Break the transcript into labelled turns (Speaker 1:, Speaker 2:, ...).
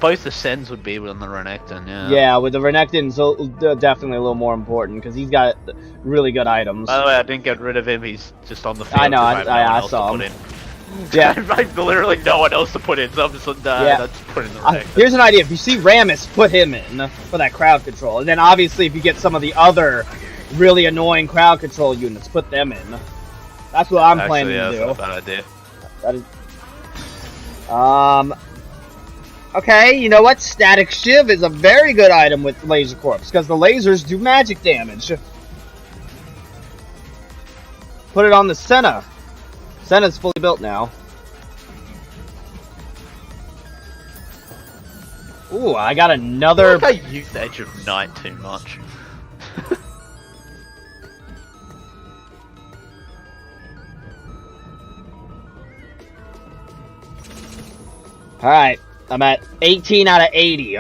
Speaker 1: suppose the Sens would be on the Renekton, yeah.
Speaker 2: Yeah, with the Renekton's definitely a little more important because he's got really good items.
Speaker 1: By the way, I didn't get rid of him. He's just on the field.
Speaker 2: I know.
Speaker 1: I
Speaker 2: saw him.
Speaker 1: Yeah, I have literally no one else to put in, so I'm just that's put in the Renekton.
Speaker 2: Here's an idea: if you see Rammus, put him in for that crowd control, and then obviously if you get some of the other really annoying crowd control units, put them in. That's what I'm planning to do.
Speaker 1: That's not a bad idea.
Speaker 2: That is. Okay, you know what? Static Shiv is a very good item with Laser Corps because the lasers do magic damage. Put it on the Senna. Senna's fully built now. Ooh, I got another.
Speaker 1: I think I used Edge of Night too much.
Speaker 2: Alright, I'm at 18 out of 80.